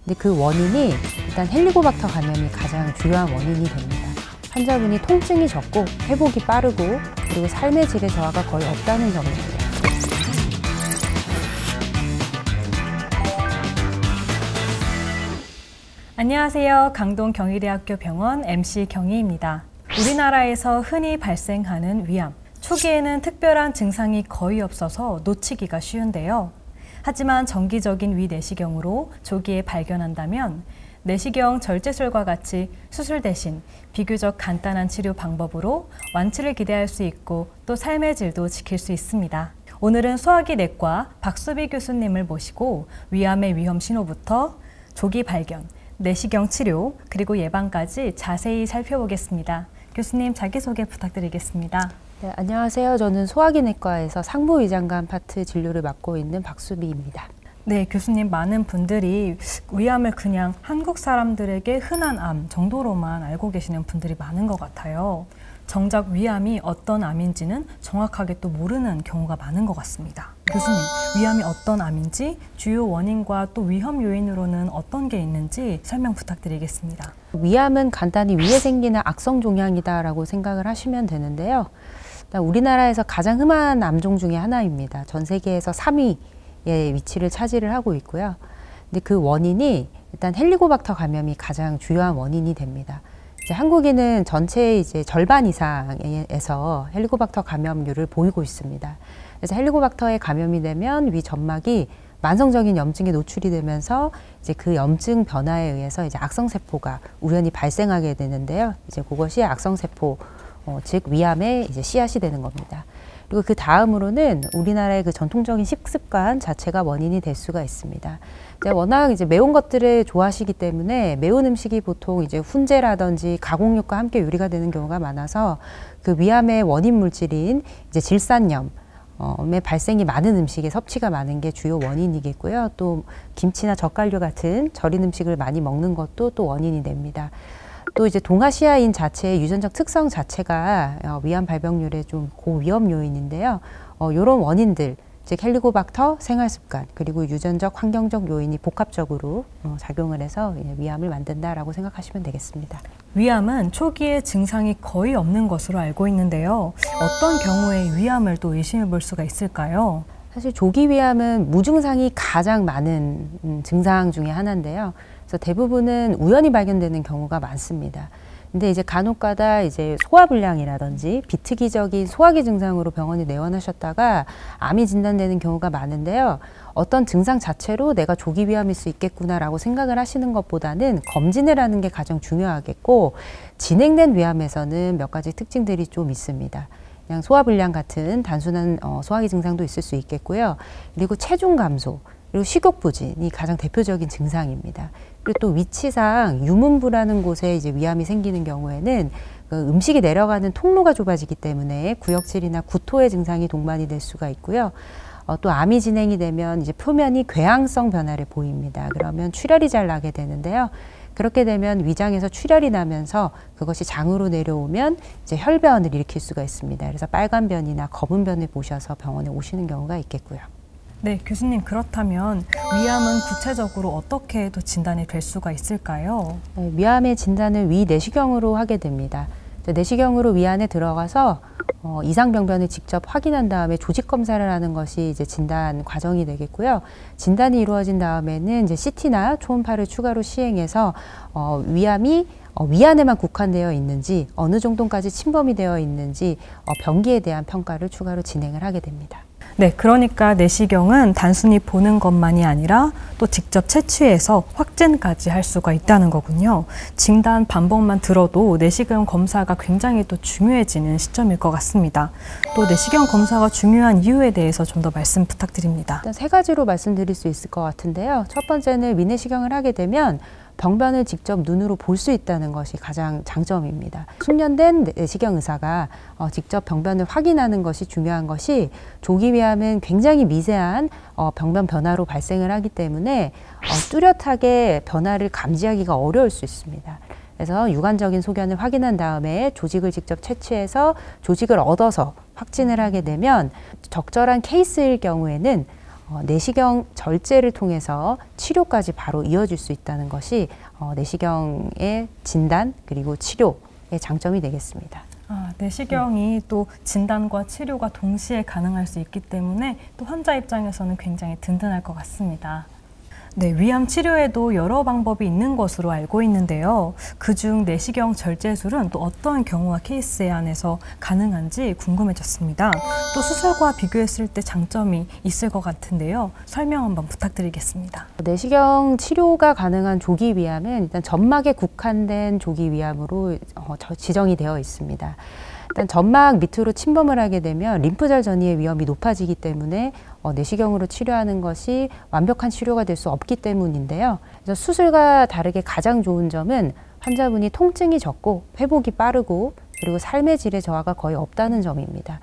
근데 그 원인이 일단 헬리코박터 감염이 가장 주요한 원인이 됩니다. 환자분이 통증이 적고 회복이 빠르고 그리고 삶의 질의 저하가 거의 없다는 점입니다. 안녕하세요. 강동 경희대학교 병원 MC 경희입니다. 우리나라에서 흔히 발생하는 위암. 초기에는 특별한 증상이 거의 없어서 놓치기가 쉬운데요. 하지만 정기적인 위내시경으로 조기에 발견한다면 내시경 절제술과 같이 수술 대신 비교적 간단한 치료 방법으로 완치를 기대할 수 있고 또 삶의 질도 지킬 수 있습니다. 오늘은 소화기 내과 박수비 교수님을 모시고 위암의 위험 신호부터 조기 발견, 내시경 치료, 그리고 예방까지 자세히 살펴보겠습니다. 교수님 자기소개 부탁드리겠습니다. 네, 안녕하세요. 저는 소화기 내과에서 상부위장관 파트 진료를 맡고 있는 박수비입니다. 네, 교수님, 많은 분들이 위암을 그냥 한국 사람들에게 흔한 암 정도로만 알고 계시는 분들이 많은 것 같아요. 정작 위암이 어떤 암인지는 정확하게 또 모르는 경우가 많은 것 같습니다. 교수님, 위암이 어떤 암인지, 주요 원인과 또 위험 요인으로는 어떤 게 있는지 설명 부탁드리겠습니다. 위암은 간단히 위에 생기는 악성 종양이다라고 생각을 하시면 되는데요. 우리나라에서 가장 흔한 암종 중에 하나입니다. 전 세계에서 3위의 위치를 차지를 하고 있고요. 근데 그 원인이 일단 헬리코박터 감염이 가장 주요한 원인이 됩니다. 이제 한국인은 전체의 이제 절반 이상에서 헬리코박터 감염률을 보이고 있습니다. 그래서 헬리코박터에 감염이 되면 위 점막이 만성적인 염증에 노출이 되면서 이제 그 염증 변화에 의해서 이제 악성세포가 우연히 발생하게 되는데요. 이제 그것이 악성세포, 즉 위암의 이제 씨앗이 되는 겁니다. 그리고 그 다음으로는 우리나라의 그 전통적인 식습관 자체가 원인이 될 수가 있습니다. 워낙 이제 매운 것들을 좋아하시기 때문에 매운 음식이 보통 이제 훈제라든지 가공육과 함께 요리가 되는 경우가 많아서 그 위암의 원인 물질인 이제 질산염 의 발생이 많은 음식에 섭취가 많은 게 주요 원인이겠고요. 또 김치나 젓갈류 같은 절인 음식을 많이 먹는 것도 또 원인이 됩니다. 또 이제 동아시아인 자체의 유전적 특성 자체가 위암 발병률의 좀 고위험 요인인데요. 이런 원인들, 즉 헬리코박터, 생활습관, 그리고 유전적, 환경적 요인이 복합적으로 작용을 해서 위암을 만든다라고 생각하시면 되겠습니다. 위암은 초기에 증상이 거의 없는 것으로 알고 있는데요. 어떤 경우에 위암을 또 의심해 볼 수가 있을까요? 사실 조기 위암은 무증상이 가장 많은 증상 중에 하나인데요. 그래서 대부분은 우연히 발견되는 경우가 많습니다. 근데 이제 간혹가다 이제 소화불량이라든지 비특이적인 소화기 증상으로 병원에 내원하셨다가 암이 진단되는 경우가 많은데요. 어떤 증상 자체로 내가 조기 위암일 수 있겠구나라고 생각을 하시는 것보다는 검진을 하는 게 가장 중요하겠고, 진행된 위암에서는 몇 가지 특징들이 좀 있습니다. 그냥 소화불량 같은 단순한 소화기 증상도 있을 수 있겠고요. 그리고 체중 감소, 그리고 식욕부진이 가장 대표적인 증상입니다. 그리고 또 위치상 유문부라는 곳에 이제 위암이 생기는 경우에는 그 음식이 내려가는 통로가 좁아지기 때문에 구역질이나 구토의 증상이 동반이 될 수가 있고요. 또 암이 진행이 되면 이제 표면이 궤양성 변화를 보입니다. 그러면 출혈이 잘 나게 되는데요. 그렇게 되면 위장에서 출혈이 나면서 그것이 장으로 내려오면 이제 혈변을 일으킬 수가 있습니다. 그래서 빨간 변이나 검은 변을 보셔서 병원에 오시는 경우가 있겠고요. 네, 교수님, 그렇다면 위암은 구체적으로 어떻게 또 진단이 될 수가 있을까요? 네, 위암의 진단은 위 내시경으로 하게 됩니다. 내시경으로 위 안에 들어가서 이상병변을 직접 확인한 다음에 조직 검사를 하는 것이 이제 진단 과정이 되겠고요. 진단이 이루어진 다음에는 이제 CT나 초음파를 추가로 시행해서 위암이 위 안에만 국한되어 있는지, 어느 정도까지 침범이 되어 있는지 병기에 대한 평가를 추가로 진행을 하게 됩니다. 네, 그러니까 내시경은 단순히 보는 것만이 아니라 또 직접 채취해서 확진까지 할 수가 있다는 거군요. 진단 방법만 들어도 내시경 검사가 굉장히 또 중요해지는 시점일 것 같습니다. 또 내시경 검사가 중요한 이유에 대해서 좀 더 말씀 부탁드립니다. 일단 세 가지로 말씀드릴 수 있을 것 같은데요. 첫 번째는 위내시경을 하게 되면 병변을 직접 눈으로 볼 수 있다는 것이 가장 장점입니다. 숙련된 내시경 의사가 직접 병변을 확인하는 것이 중요한 것이, 조기 위암은 굉장히 미세한 병변 변화로 발생을 하기 때문에 뚜렷하게 변화를 감지하기가 어려울 수 있습니다. 그래서 유관적인 소견을 확인한 다음에 조직을 직접 채취해서 조직을 얻어서 확진을 하게 되면 적절한 케이스일 경우에는 내시경 절제를 통해서 치료까지 바로 이어질 수 있다는 것이 내시경의 진단 그리고 치료의 장점이 되겠습니다. 내시경이 또 진단과 치료가 동시에 가능할 수 있기 때문에 또 환자 입장에서는 굉장히 든든할 것 같습니다. 네, 위암 치료에도 여러 방법이 있는 것으로 알고 있는데요. 그중 내시경 절제술은 또 어떤 경우와 케이스에 한해서 가능한지 궁금해졌습니다. 또 수술과 비교했을 때 장점이 있을 것 같은데요. 설명 한번 부탁드리겠습니다. 내시경 치료가 가능한 조기 위암은 일단 점막에 국한된 조기 위암으로 지정이 되어 있습니다. 일단 점막 밑으로 침범을 하게 되면 림프절 전이의 위험이 높아지기 때문에 내시경으로 치료하는 것이 완벽한 치료가 될 수 없기 때문인데요. 그래서 수술과 다르게 가장 좋은 점은 환자분이 통증이 적고 회복이 빠르고 그리고 삶의 질의 저하가 거의 없다는 점입니다.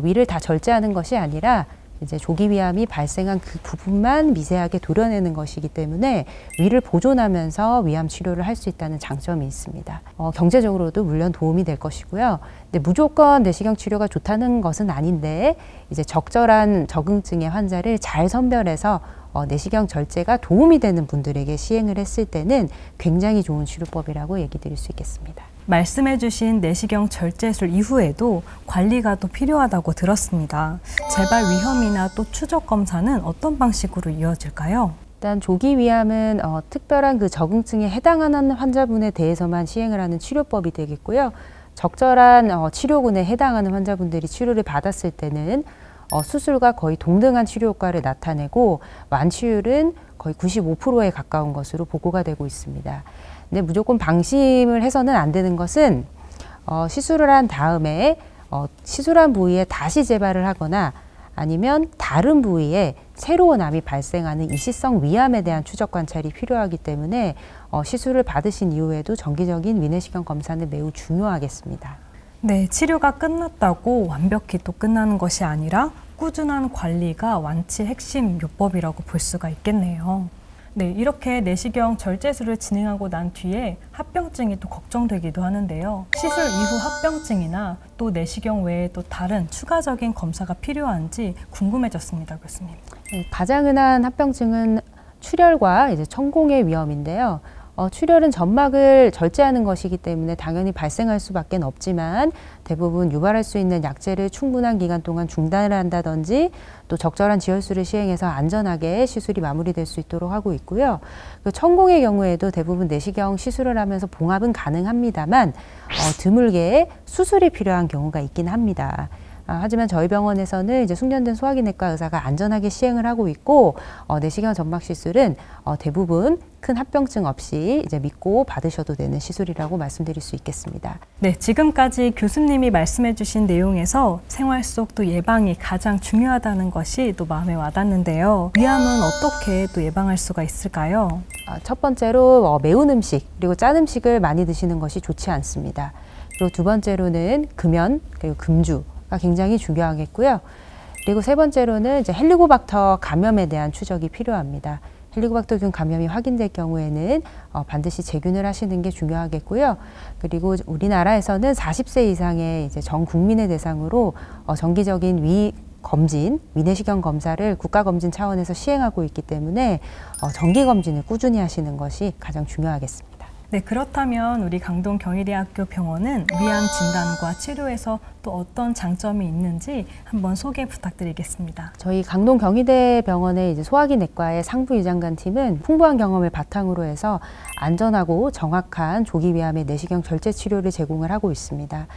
위를 다 절제하는 것이 아니라 이제 조기 위암이 발생한 그 부분만 미세하게 도려내는 것이기 때문에 위를 보존하면서 위암 치료를 할 수 있다는 장점이 있습니다. 경제적으로도 물론 도움이 될 것이고요. 근데 무조건 내시경 치료가 좋다는 것은 아닌데 이제 적절한 적응증의 환자를 잘 선별해서 내시경 절제가 도움이 되는 분들에게 시행을 했을 때는 굉장히 좋은 치료법이라고 얘기 드릴 수 있겠습니다. 말씀해주신 내시경 절제술 이후에도 관리가 또 필요하다고 들었습니다. 재발 위험이나 또 추적 검사는 어떤 방식으로 이어질까요? 일단 조기 위암은 특별한 그 적응증에 해당하는 환자분에 대해서만 시행을 하는 치료법이 되겠고요. 적절한 치료군에 해당하는 환자분들이 치료를 받았을 때는 수술과 거의 동등한 치료 효과를 나타내고 완치율은 거의 95%에 가까운 것으로 보고가 되고 있습니다. 근데 무조건 방심을 해서는 안 되는 것은 시술을 한 다음에 시술한 부위에 다시 재발을 하거나 아니면 다른 부위에 새로운 암이 발생하는 일시성 위암에 대한 추적 관찰이 필요하기 때문에 시술을 받으신 이후에도 정기적인 위내시경 검사는 매우 중요하겠습니다. 네, 치료가 끝났다고 완벽히 또 끝나는 것이 아니라 꾸준한 관리가 완치의 핵심 요법이라고 볼 수가 있겠네요. 네, 이렇게 내시경 절제술을 진행하고 난 뒤에 합병증이 또 걱정되기도 하는데요. 시술 이후 합병증이나 또 내시경 외에 또 다른 추가적인 검사가 필요한지 궁금해졌습니다, 교수님. 가장 흔한 합병증은 출혈과 이제 천공의 위험인데요. 출혈은 점막을 절제하는 것이기 때문에 당연히 발생할 수밖에 없지만 대부분 유발할 수 있는 약제를 충분한 기간 동안 중단을 한다든지 또 적절한 지혈술을 시행해서 안전하게 시술이 마무리될 수 있도록 하고 있고요. 그 천공의 경우에도 대부분 내시경 시술을 하면서 봉합은 가능합니다만 드물게 수술이 필요한 경우가 있긴 합니다. 하지만 저희 병원에서는 이제 숙련된 소화기내과 의사가 안전하게 시행을 하고 있고 내시경 점막 시술은 대부분 큰 합병증 없이 이제 믿고 받으셔도 되는 시술이라고 말씀드릴 수 있겠습니다. 네, 지금까지 교수님이 말씀해주신 내용에서 생활 속 또 예방이 가장 중요하다는 것이 또 마음에 와닿는데요. 위암은 어떻게 또 예방할 수가 있을까요? 첫 번째로 매운 음식 그리고 짠 음식을 많이 드시는 것이 좋지 않습니다. 그리고 두 번째로는 금연 그리고 금주 가 굉장히 중요하겠고요. 그리고 세 번째로는 이제 헬리코박터 감염에 대한 추적이 필요합니다. 헬리코박터균 감염이 확인될 경우에는 반드시 재균을 하시는 게 중요하겠고요. 그리고 우리나라에서는 40세 이상의 이제 전 국민의 대상으로 정기적인 위내시경 검사를 국가검진 차원에서 시행하고 있기 때문에 정기검진을 꾸준히 하시는 것이 가장 중요하겠습니다. 네, 그렇다면 우리 강동 경희대학교 병원은 위암 진단과 치료에서 또 어떤 장점이 있는지 한번 소개 부탁드리겠습니다. 저희 강동 경희대 병원의 이제 소화기 내과의 상부 유장관 팀은 풍부한 경험을 바탕으로 해서 안전하고 정확한 조기 위암의 내시경 절제 치료를 제공을 하고 있습니다.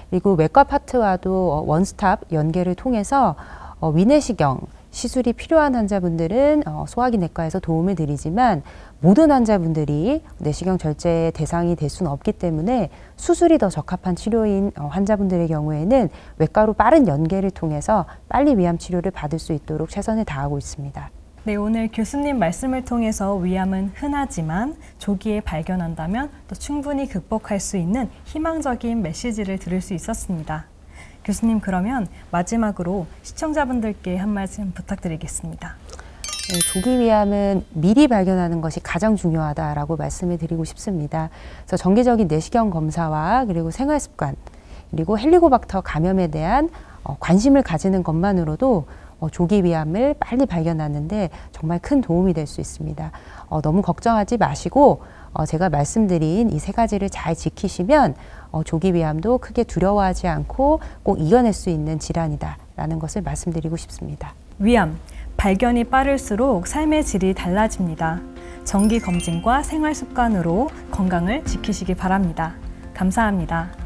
그리고 외과 파트와도 원스톱 연계를 통해서 위내시경 시술이 필요한 환자분들은 소화기 내과에서 도움을 드리지만 모든 환자분들이 내시경 절제의 대상이 될 수는 없기 때문에 수술이 더 적합한 치료인 환자분들의 경우에는 외과로 빠른 연계를 통해서 빨리 위암 치료를 받을 수 있도록 최선을 다하고 있습니다. 네, 오늘 교수님 말씀을 통해서 위암은 흔하지만 조기에 발견한다면 또 충분히 극복할 수 있는 희망적인 메시지를 들을 수 있었습니다. 교수님, 그러면 마지막으로 시청자분들께 한 말씀 부탁드리겠습니다. 네, 조기 위암은 미리 발견하는 것이 가장 중요하다라고 말씀을 드리고 싶습니다. 그래서 정기적인 내시경 검사와 그리고 생활습관 그리고 헬리코박터 감염에 대한 관심을 가지는 것만으로도 조기 위암을 빨리 발견하는데 정말 큰 도움이 될 수 있습니다. 너무 걱정하지 마시고 제가 말씀드린 이 3가지를 잘 지키시면 조기 위암도 크게 두려워하지 않고 꼭 이겨낼 수 있는 질환이다라는 것을 말씀드리고 싶습니다. 위암, 발견이 빠를수록 삶의 질이 달라집니다. 정기 검진과 생활 습관으로 건강을 지키시기 바랍니다. 감사합니다.